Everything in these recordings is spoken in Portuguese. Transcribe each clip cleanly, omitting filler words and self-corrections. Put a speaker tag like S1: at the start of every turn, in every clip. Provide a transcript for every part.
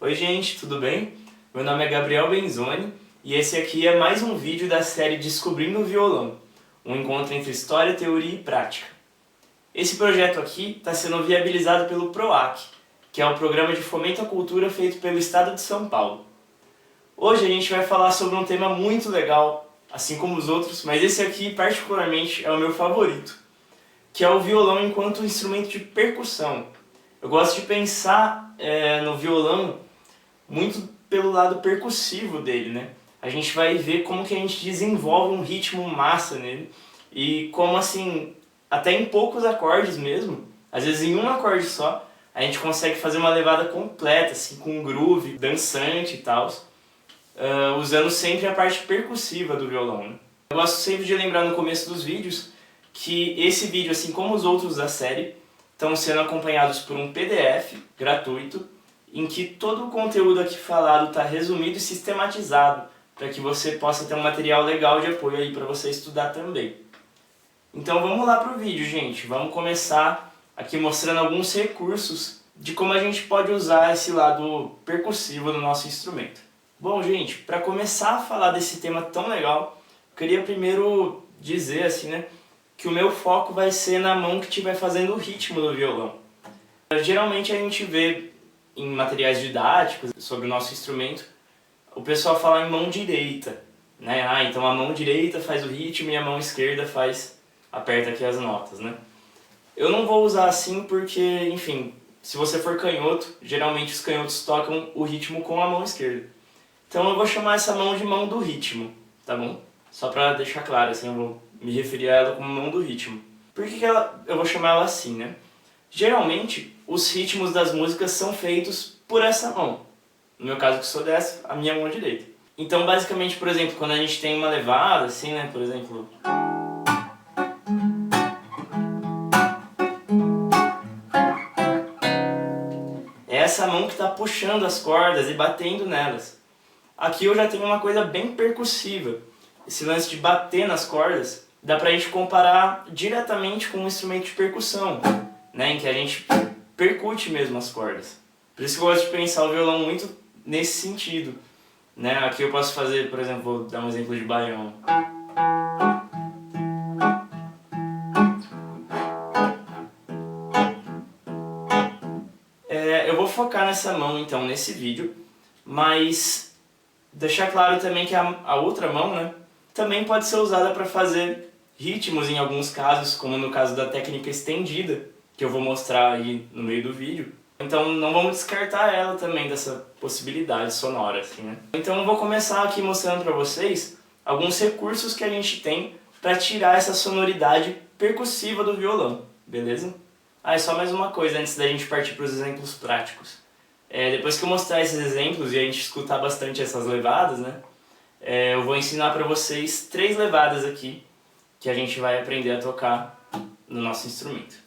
S1: Oi gente, tudo bem? Meu nome é Gabriel Benzoni e esse aqui é mais um vídeo da série Descobrindo o Violão, um encontro entre história, teoria e prática. Esse projeto aqui está sendo viabilizado pelo PROAC, que é o Programa de Fomento à Cultura feito pelo Estado de São Paulo. Hoje a gente vai falar sobre um tema muito legal, assim como os outros, mas esse aqui particularmente é o meu favorito, que é o violão enquanto instrumento de percussão. Eu gosto de pensar no violão muito pelo lado percussivo dele, né? A gente vai ver como que a gente desenvolve um ritmo massa nele e como assim, até em poucos acordes mesmo, às vezes em um acorde só, a gente consegue fazer uma levada completa, assim, com um groove dançante e tal, usando sempre a parte percussiva do violão, né? Eu gosto sempre de lembrar no começo dos vídeos que esse vídeo, assim como os outros da série, estão sendo acompanhados por um PDF gratuito em que todo o conteúdo aqui falado está resumido e sistematizado para que você possa ter um material legal de apoio aí para você estudar também. Então vamos lá para o vídeo, gente. Vamos começar aqui mostrando alguns recursos de como a gente pode usar esse lado percussivo do nosso instrumento. Bom, gente, para começar a falar desse tema tão legal, eu queria primeiro dizer assim, né, que o meu foco vai ser na mão que estiver fazendo o ritmo do violão. Geralmente a gente vê em materiais didáticos sobre o nosso instrumento, o pessoal fala em mão direita, né? Então a mão direita faz o ritmo e a mão esquerda aperta aqui as notas, né? Eu não vou usar assim porque, enfim, se você for canhoto, geralmente os canhotos tocam o ritmo com a mão esquerda. Então eu vou chamar essa mão de mão do ritmo, tá bom? Só pra deixar claro, assim, eu vou me referir a ela como mão do ritmo. Por que eu vou chamar ela assim, né? Geralmente, os ritmos das músicas são feitos por essa mão. No meu caso, que sou dessa, a minha mão direita. Então, basicamente, por exemplo, quando a gente tem uma levada, assim, né? Por exemplo... é essa mão que está puxando as cordas e batendo nelas. Aqui eu já tenho uma coisa bem percussiva. Esse lance de bater nas cordas, dá pra gente comparar diretamente com um instrumento de percussão, né, em que a gente percute mesmo as cordas. Por isso que eu gosto de pensar o violão muito nesse sentido, né? Aqui eu posso fazer, por exemplo, vou dar um exemplo de baião. Eu vou focar nessa mão então nesse vídeo, mas deixar claro também que a outra mão, né, também pode ser usada para fazer ritmos em alguns casos, como no caso da técnica estendida, que eu vou mostrar aí no meio do vídeo. Então não vamos descartar ela também dessa possibilidade sonora, assim, né? Então eu vou começar aqui mostrando para vocês alguns recursos que a gente tem para tirar essa sonoridade percussiva do violão, beleza? E só mais uma coisa antes da gente partir para os exemplos práticos. Depois que eu mostrar esses exemplos e a gente escutar bastante essas levadas, né? Eu vou ensinar para vocês 3 levadas aqui que a gente vai aprender a tocar no nosso instrumento.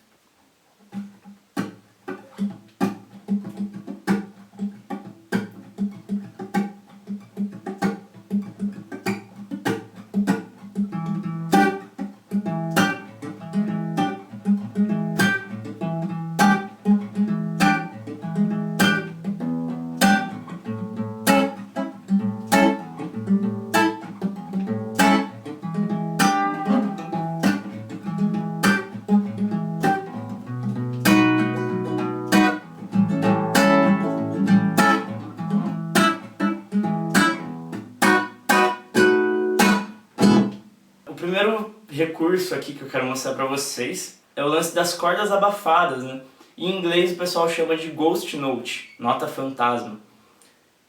S1: O primeiro recurso aqui que eu quero mostrar pra vocês é o lance das cordas abafadas, né? Em inglês o pessoal chama de ghost note, nota fantasma,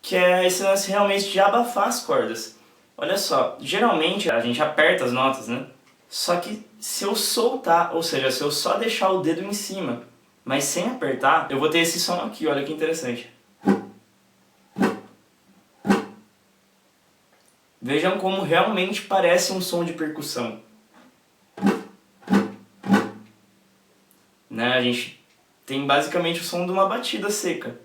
S1: que é esse lance realmente de abafar as cordas. Olha só, geralmente a gente aperta as notas, né? Só que se eu soltar, ou seja, se eu só deixar o dedo em cima, mas sem apertar, eu vou ter esse som aqui, olha que interessante. Vejam como realmente parece um som de percussão. Né? A gente tem basicamente o som de uma batida seca.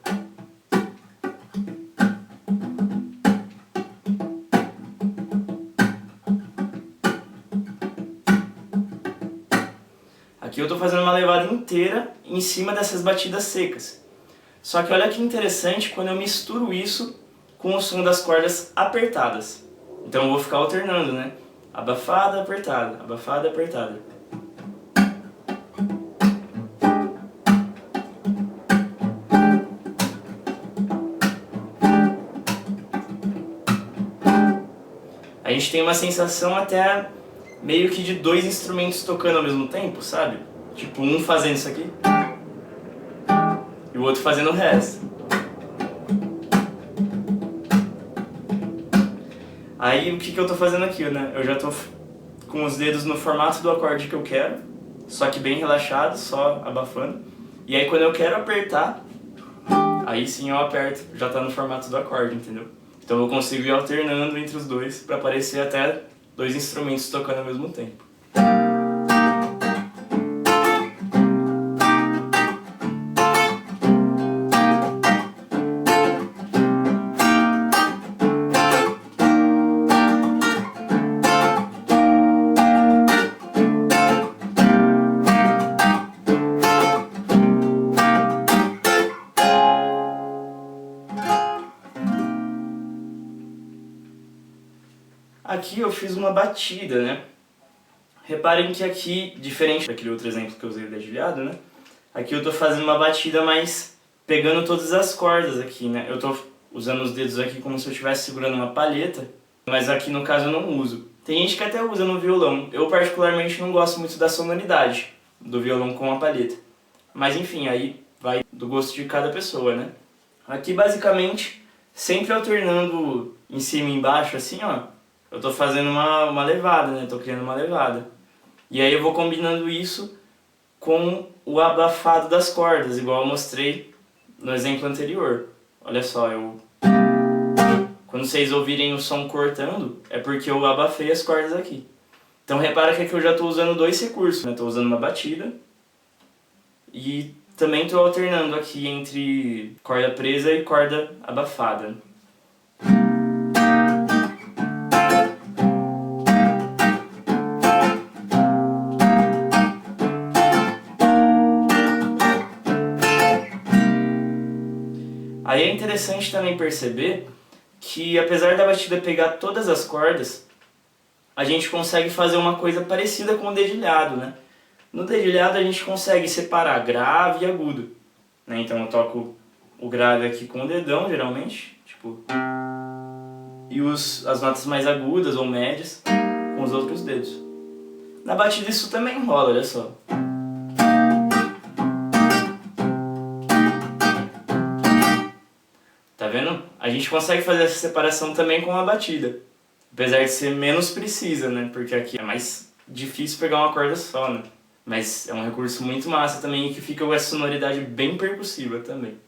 S1: Aqui eu estou fazendo uma levada inteira em cima dessas batidas secas. Só que olha que interessante quando eu misturo isso com o som das cordas apertadas. Então eu vou ficar alternando, né? Abafada, apertada, abafada, apertada. A gente tem uma sensação até meio que de dois instrumentos tocando ao mesmo tempo, sabe? Tipo, um fazendo isso aqui e o outro fazendo o resto. Aí o que eu tô fazendo aqui, né? Eu já tô com os dedos no formato do acorde que eu quero, só que bem relaxado, só abafando. E aí quando eu quero apertar, aí sim eu aperto, já tá no formato do acorde, entendeu? Então eu consigo ir alternando entre os dois para parecer até dois instrumentos tocando ao mesmo tempo. Aqui eu fiz uma batida, né? Reparem que aqui, diferente daquele outro exemplo que eu usei o dedilhado, né? Aqui eu tô fazendo uma batida mais pegando todas as cordas aqui, né? Eu tô usando os dedos aqui como se eu estivesse segurando uma palheta, mas aqui no caso eu não uso. Tem gente que até usa no violão. Eu particularmente não gosto muito da sonoridade do violão com a palheta. Mas enfim, aí vai do gosto de cada pessoa, né? Aqui basicamente, sempre alternando em cima e embaixo, assim, ó. Eu tô fazendo uma levada, né? Tô criando uma levada. E aí eu vou combinando isso com o abafado das cordas, igual eu mostrei no exemplo anterior. Olha só, quando vocês ouvirem o som cortando, é porque eu abafei as cordas aqui. Então repara que aqui eu já estou usando dois recursos, né? Estou usando uma batida e também estou alternando aqui entre corda presa e corda abafada. Aí é interessante também perceber que apesar da batida pegar todas as cordas, a gente consegue fazer uma coisa parecida com o dedilhado, né? No dedilhado a gente consegue separar grave e agudo, né? Então eu toco o grave aqui com o dedão, geralmente, tipo, e as notas mais agudas ou médias com os outros dedos. Na batida isso também rola, olha só. Tá vendo? A gente consegue fazer essa separação também com a batida. Apesar de ser menos precisa, né? Porque aqui é mais difícil pegar uma corda só, né? Mas é um recurso muito massa também e que fica com essa sonoridade bem percussiva também.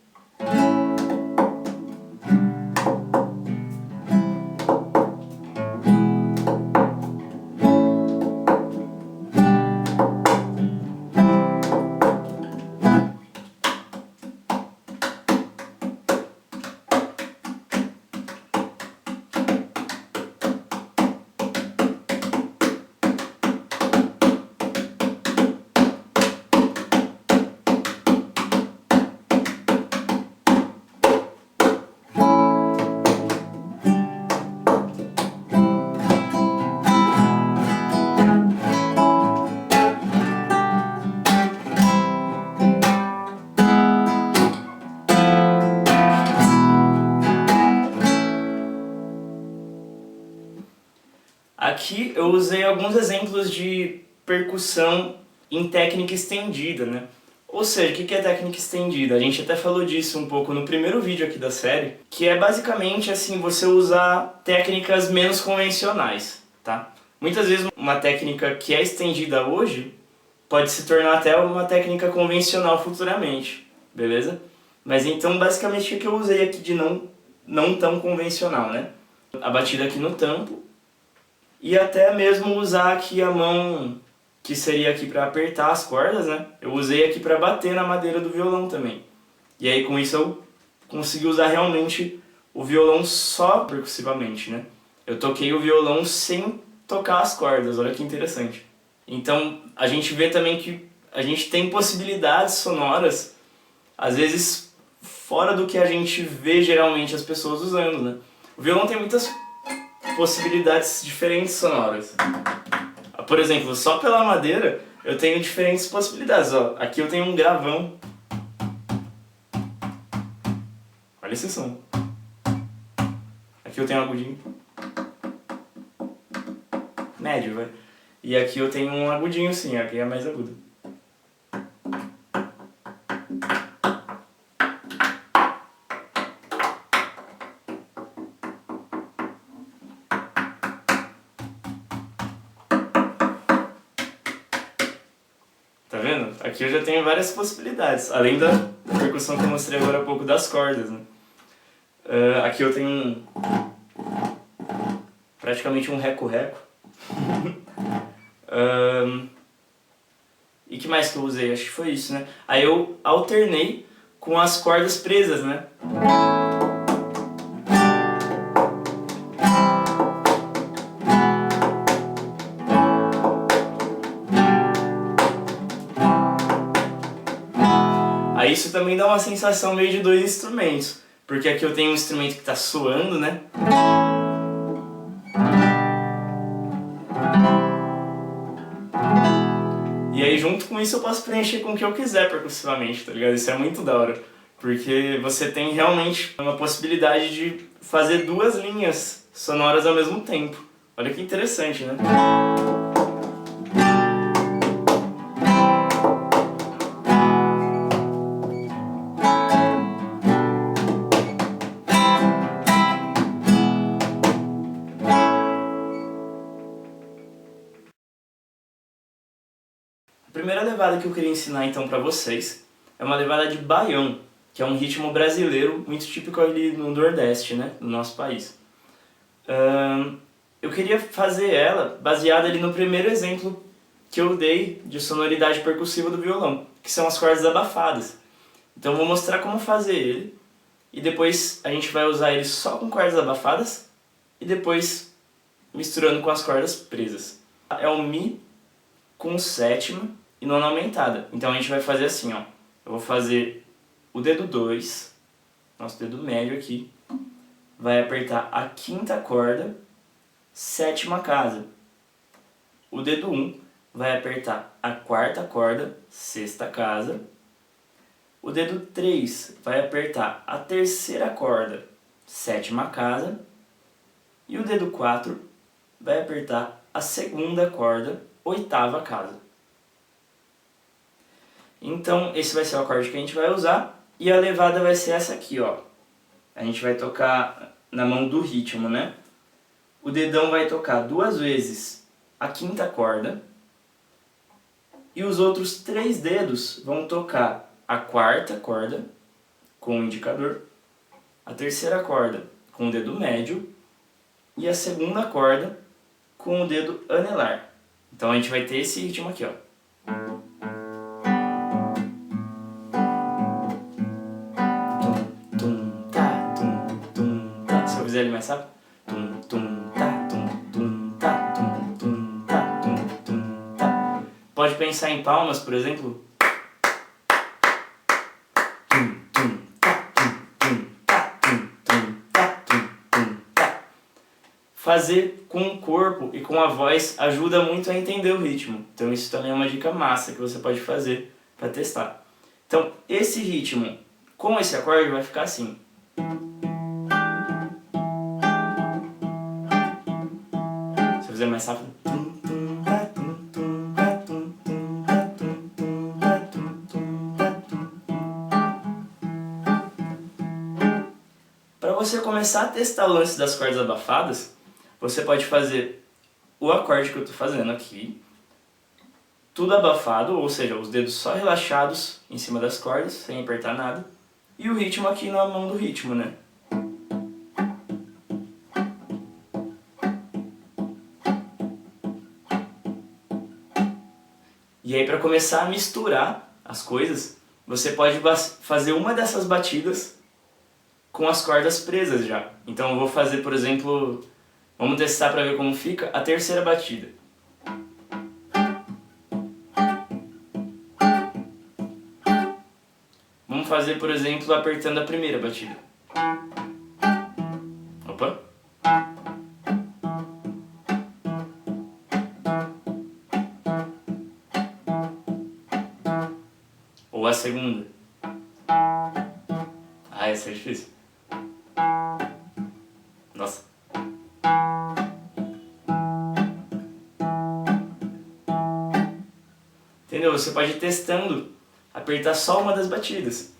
S1: Aqui eu usei alguns exemplos de percussão em técnica estendida, né? Ou seja, o que é técnica estendida? A gente até falou disso um pouco no primeiro vídeo aqui da série, que é basicamente assim, você usar técnicas menos convencionais, tá? Muitas vezes uma técnica que é estendida hoje pode se tornar até uma técnica convencional futuramente, beleza? Mas então basicamente o que eu usei aqui de não tão convencional, né? A batida aqui no tampo, e até mesmo usar aqui a mão, que seria aqui para apertar as cordas, né? Eu usei aqui para bater na madeira do violão também. E aí com isso eu consegui usar realmente o violão só percussivamente, né? Eu toquei o violão sem tocar as cordas, olha que interessante. Então a gente vê também que a gente tem possibilidades sonoras, às vezes fora do que a gente vê geralmente as pessoas usando, né? O violão tem muitas possibilidades diferentes sonoras. Por exemplo, só pela madeira eu tenho diferentes possibilidades. Ó, aqui eu tenho um gravão. Olha esse som. Aqui eu tenho um agudinho. Médio, vai. E aqui eu tenho um agudinho sim, aqui é mais agudo. Tá vendo? Aqui eu já tenho várias possibilidades, além da percussão que eu mostrei agora há pouco das cordas, né? Aqui eu tenho praticamente um reco-reco. E que mais que eu usei? Acho que foi isso, né? Aí eu alternei com as cordas presas, né? Aí isso também dá uma sensação meio de dois instrumentos, porque aqui eu tenho um instrumento que está soando, né? E aí junto com isso eu posso preencher com o que eu quiser percussivamente, tá ligado? Isso é muito da hora, porque você tem realmente uma possibilidade de fazer duas linhas sonoras ao mesmo tempo. Olha que interessante, né? A primeira levada que eu queria ensinar então pra vocês é uma levada de baião, que é um ritmo brasileiro muito típico ali no Nordeste, né, do nosso país. Eu queria fazer ela baseada ali no primeiro exemplo que eu dei de sonoridade percussiva do violão, que são as cordas abafadas. Então eu vou mostrar como fazer ele, e depois a gente vai usar ele só com cordas abafadas, e depois misturando com as cordas presas. É um Mi com sétima e nona aumentada. Então a gente vai fazer assim, ó. Eu vou fazer o dedo 2, nosso dedo médio aqui, vai apertar a quinta corda, sétima casa. O dedo 1 vai apertar a quarta corda, sexta casa. O dedo 3 vai apertar a terceira corda, sétima casa. E o dedo 4 vai apertar a segunda corda, oitava casa. Então esse vai ser o acorde que a gente vai usar, e a levada vai ser essa aqui, ó. A gente vai tocar na mão do ritmo, né? O dedão vai tocar duas vezes a quinta corda, e os outros 3 dedos vão tocar a quarta corda com o indicador, a terceira corda com o dedo médio e a segunda corda com o dedo anelar. Então a gente vai ter esse ritmo aqui, ó. Tum, tá, tum, tum, tá. Se eu fizer ele mais rápido. Tum, tum, tá, tum, tum, tá, tum, tum, tá, tum, tum, tá. Pode pensar em palmas, por exemplo. Tum, tum, tá, tum, tum, tá, tum, tum, tá, tum, tum, tá. Fazer com o corpo e com a voz ajuda muito a entender o ritmo. Então isso também é uma dica massa que você pode fazer para testar. Então esse ritmo com esse acorde vai ficar assim. Se eu fizer mais rápido. Para você começar a testar o lance das cordas abafadas, você pode fazer o acorde que eu estou fazendo aqui, tudo abafado, ou seja, os dedos só relaxados em cima das cordas, sem apertar nada, e o ritmo aqui na mão do ritmo, né? E aí, para começar a misturar as coisas, você pode fazer uma dessas batidas com as cordas presas já. Então eu vou fazer, por exemplo, vamos testar para ver como fica a terceira batida. Vamos vamos fazer, por exemplo, apertando a primeira batida. Opa! Ou a segunda. Ah, essa é difícil. Nossa. Entendeu? Você pode ir testando, apertar só uma das batidas.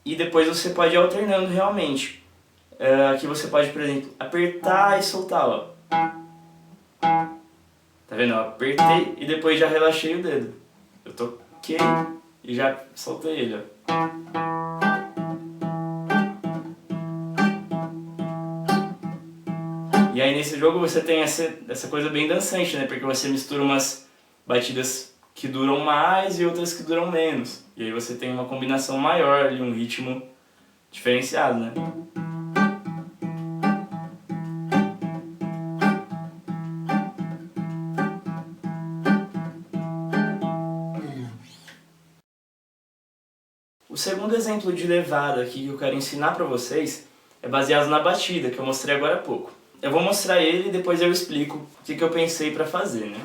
S1: E depois você pode ir alternando realmente. Aqui você pode, por exemplo, apertar e soltar, ó. Tá vendo? Eu apertei e depois já relaxei o dedo. Eu toquei e já soltei ele, ó. E aí nesse jogo você tem essa coisa bem dançante, né? Porque você mistura umas batidas que duram mais e outras que duram menos. E aí você tem uma combinação maior ali, um ritmo diferenciado, né? O segundo exemplo de levada aqui que eu quero ensinar pra vocês é baseado na batida, que eu mostrei agora há pouco. Eu vou mostrar ele e depois eu explico o que eu pensei pra fazer, né?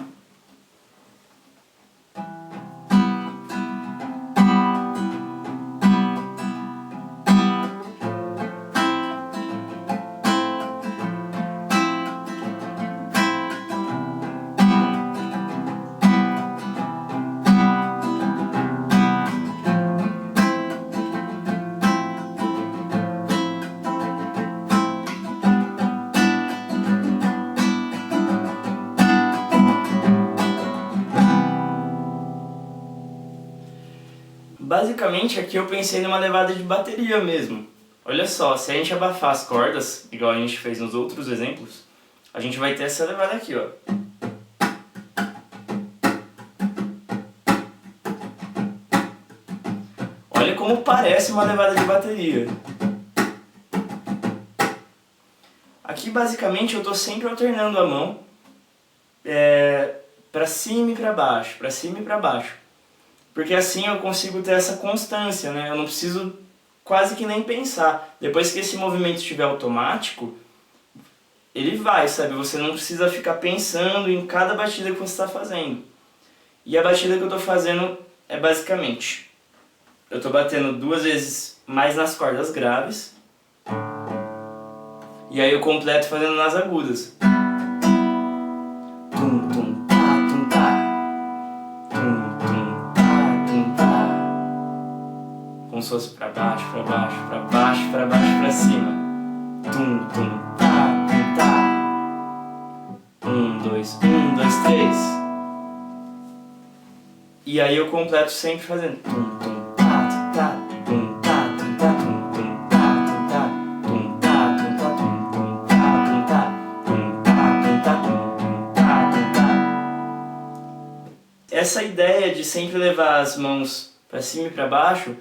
S1: Basicamente aqui eu pensei numa levada de bateria mesmo. Olha só, se a gente abafar as cordas, igual a gente fez nos outros exemplos, a gente vai ter essa levada aqui, ó. Olha como parece uma levada de bateria. Aqui basicamente eu tô sempre alternando a mão pra cima e pra baixo, pra cima e pra baixo. Porque assim eu consigo ter essa constância, né? Eu não preciso quase que nem pensar. Depois que esse movimento estiver automático, ele vai, sabe? Você não precisa ficar pensando em cada batida que você está fazendo. E a batida que eu estou fazendo é basicamente... eu estou batendo 2 vezes mais nas cordas graves. E aí eu completo fazendo nas agudas. Tum, tum, tá, tum, tá. Tum, tum, tá, tum, tá. Como se fosse pra baixo, pra baixo, pra baixo, pra baixo, pra cima. Tum, tum, tá, tum, tá. 1, 2, 1, 2, 3. E aí eu completo sempre fazendo tum, tum, tá, tum, tá, tum, tá, tum, tá, tum, tum, tá, tum, tá, tum, tá, tum, tá, tum, tá, tum, tá, tum, tá, tum, tá, tum, tá. Essa ideia de sempre levar as mãos para cima e para baixo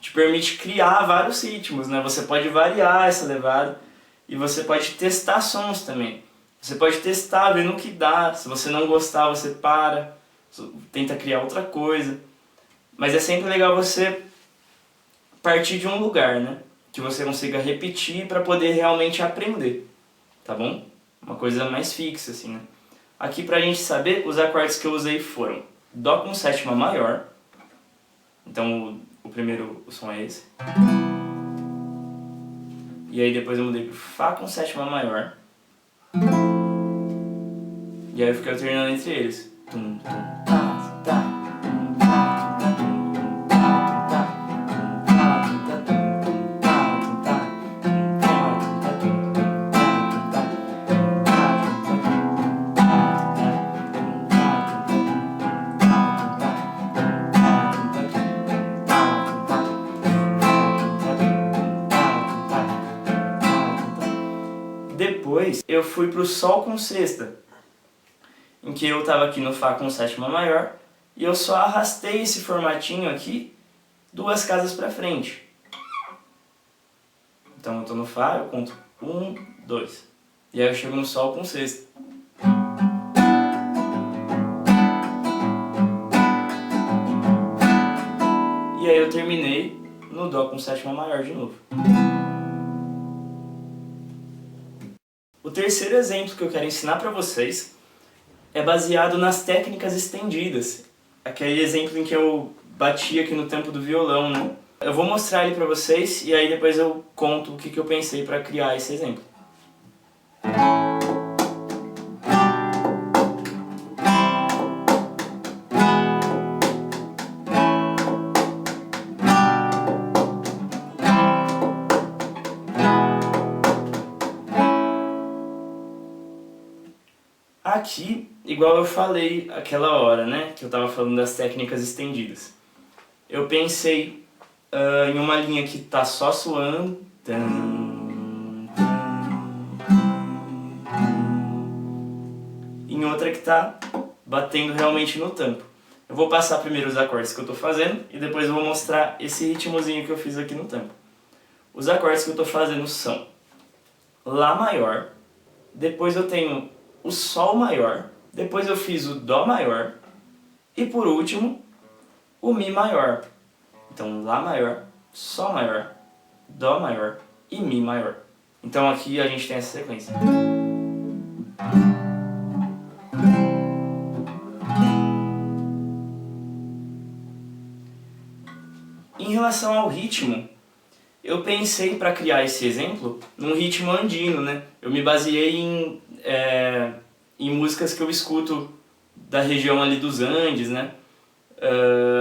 S1: te permite criar vários ritmos, né? Você pode variar essa levada e você pode testar sons também. Você pode testar, vendo o que dá. Se você não gostar, você para, tenta criar outra coisa. Mas é sempre legal você partir de um lugar, né? Que você consiga repetir para poder realmente aprender, tá bom? Uma coisa mais fixa, assim, né? Aqui pra gente saber, os acordes que eu usei foram Dó com sétima maior. Então o primeiro o som é esse. E aí depois eu mudei pro Fá com sétima maior. E aí eu fiquei alternando entre eles. Tum, tum, tá, tá, tum, tá, tum, tá, tum, tum, tá, tum, tá, tum, tá, tum, tá, tum, tá, tum, tá, tum, tá, tum, tá, tum, tá. Depois eu fui pro Sol com sexta, em que eu estava aqui no Fá com sétima maior, e eu só arrastei esse formatinho aqui 2 casas para frente. Então eu estou no Fá, eu conto 1, 2. E aí eu chego no Sol com sexta. E aí eu terminei no Dó com sétima maior de novo. O terceiro exemplo que eu quero ensinar para vocês é baseado nas técnicas estendidas. Aquele exemplo em que eu bati aqui no tampo do violão, né? Eu vou mostrar ele para vocês e aí depois eu conto o que eu pensei para criar esse exemplo. Aqui, igual eu falei aquela hora, né, que eu estava falando das técnicas estendidas. Eu pensei em uma linha que está só soando, em outra que está batendo realmente no tampo. Eu vou passar primeiro os acordes que eu estou fazendo e depois eu vou mostrar esse ritmozinho que eu fiz aqui no tampo. Os acordes que eu estou fazendo são Lá maior, depois eu tenho o Sol maior, depois eu fiz o Dó maior e por último o Mi maior. Então Lá maior, Sol maior, Dó maior e Mi maior. Então aqui a gente tem essa sequência. Em relação ao ritmo, eu pensei para criar esse exemplo num ritmo andino, né? Eu me baseei em músicas que eu escuto da região ali dos Andes, né?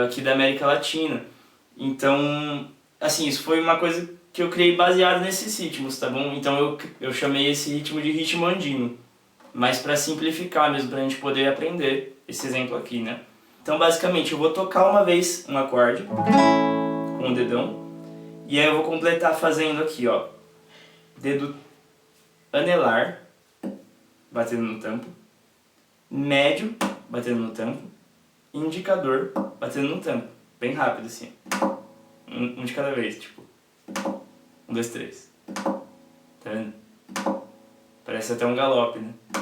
S1: Aqui da América Latina. Então, assim, isso foi uma coisa que eu criei baseado nesses ritmos, tá bom? Então eu chamei esse ritmo de ritmo andino, mas para simplificar mesmo, pra gente poder aprender esse exemplo aqui, né? Então, basicamente, eu vou tocar uma vez um acorde com o dedão, e aí eu vou completar fazendo aqui, ó, dedo anelar, batendo no tampo, médio, batendo no tampo, indicador, batendo no tampo, bem rápido assim, um de cada vez, tipo, 1, 2, 3, tá vendo? Parece até um galope, né? Se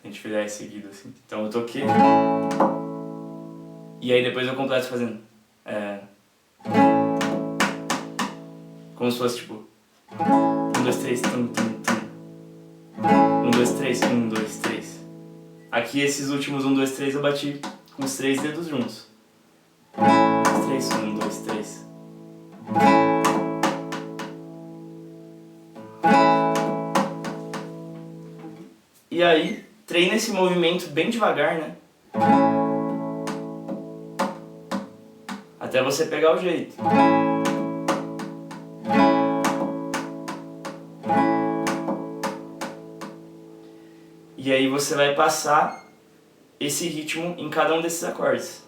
S1: a gente fizer seguido assim. Então eu toquei, e aí depois eu completo fazendo, como se fosse tipo 1, 2, 3, tum, tum, tum. 1, 2, 3, 1, 2, 3. Aqui esses últimos 1, 2, 3 eu bati com os 3 dedos juntos. 1, 2, 3, 1, 2, 3. E aí, treina esse movimento bem devagar, né? Até você pegar o jeito. E aí você vai passar esse ritmo em cada um desses acordes.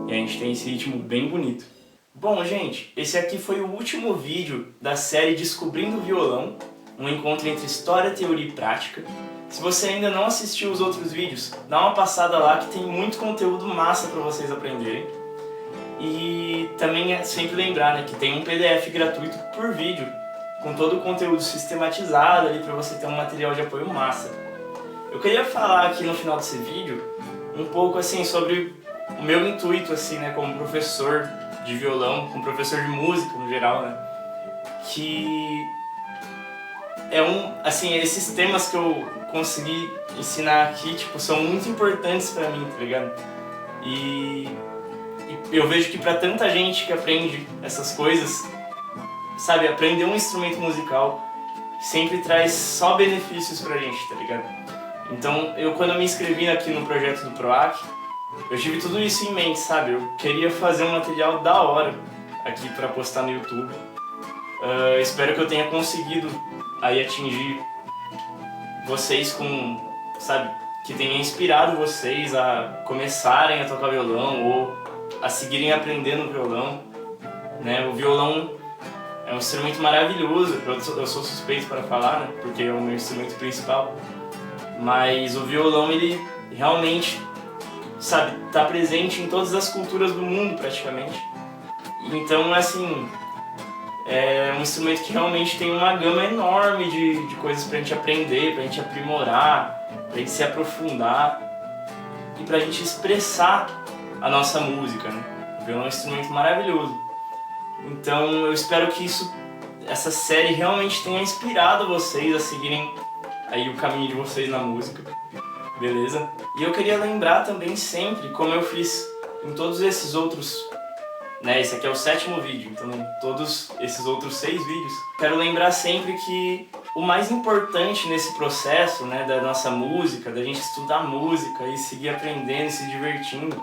S1: E a gente tem esse ritmo bem bonito. Bom, gente, esse aqui foi o último vídeo da série Descobrindo o Violão, um encontro entre história, teoria e prática. Se você ainda não assistiu os outros vídeos, dá uma passada lá que tem muito conteúdo massa para vocês aprenderem. E também é sempre lembrar, né, que tem um PDF gratuito por vídeo, com todo o conteúdo sistematizado ali para você ter um material de apoio massa. Eu queria falar aqui no final desse vídeo um pouco assim sobre o meu intuito assim, né, como professor de violão, como professor de música no geral, né, que assim, esses temas que eu consegui ensinar aqui, tipo, são muito importantes pra mim, tá ligado? E eu vejo que pra tanta gente que aprende essas coisas, sabe, aprender um instrumento musical sempre traz só benefícios pra gente, tá ligado? Então, quando eu me inscrevi aqui no projeto do PROAC, eu tive tudo isso em mente, sabe? Eu queria fazer um material da hora aqui pra postar no YouTube. Espero que eu tenha conseguido aí atingir vocês com, sabe, que tenha inspirado vocês a começarem a tocar violão ou a seguirem aprendendo violão, né? O violão é um instrumento maravilhoso, eu sou suspeito para falar, né? Porque é o meu instrumento principal, mas o violão, ele realmente, sabe, tá presente em todas as culturas do mundo praticamente. Então, assim, é um instrumento que realmente tem uma gama enorme de coisas pra gente aprender, pra gente aprimorar, pra gente se aprofundar e pra gente expressar a nossa música, né? O violão é um instrumento maravilhoso. Então eu espero que essa série realmente tenha inspirado vocês a seguirem aí o caminho de vocês na música, beleza? E eu queria lembrar também sempre, como eu fiz em todos esses outros, né? Esse aqui é o 7º vídeo, então todos esses outros 6 vídeos, quero lembrar sempre que o mais importante nesse processo, né, da nossa música, da gente estudar música e seguir aprendendo, se divertindo,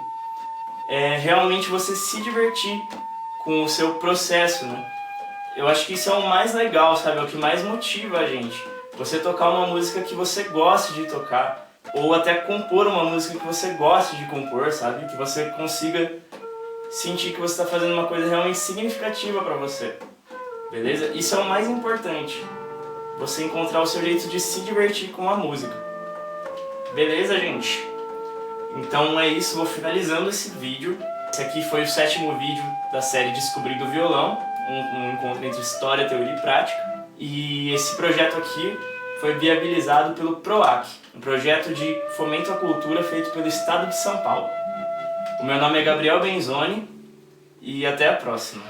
S1: é realmente você se divertir com o seu processo, né? Eu acho que isso é o mais legal, sabe? É o que mais motiva a gente. Você tocar uma música que você gosta de tocar, ou até compor uma música que você gosta de compor, sabe? Que você consiga sentir que você está fazendo uma coisa realmente significativa para você, beleza? Isso é o mais importante. Você encontrar o seu jeito de se divertir com a música. Beleza, gente? Então é isso, vou finalizando esse vídeo. Esse aqui foi o 7º vídeo da série Descobrindo o Violão, um encontro entre história, teoria e prática. E esse projeto aqui foi viabilizado pelo PROAC, um projeto de fomento à cultura feito pelo Estado de São Paulo. O meu nome é Gabriel Benzoni e até a próxima.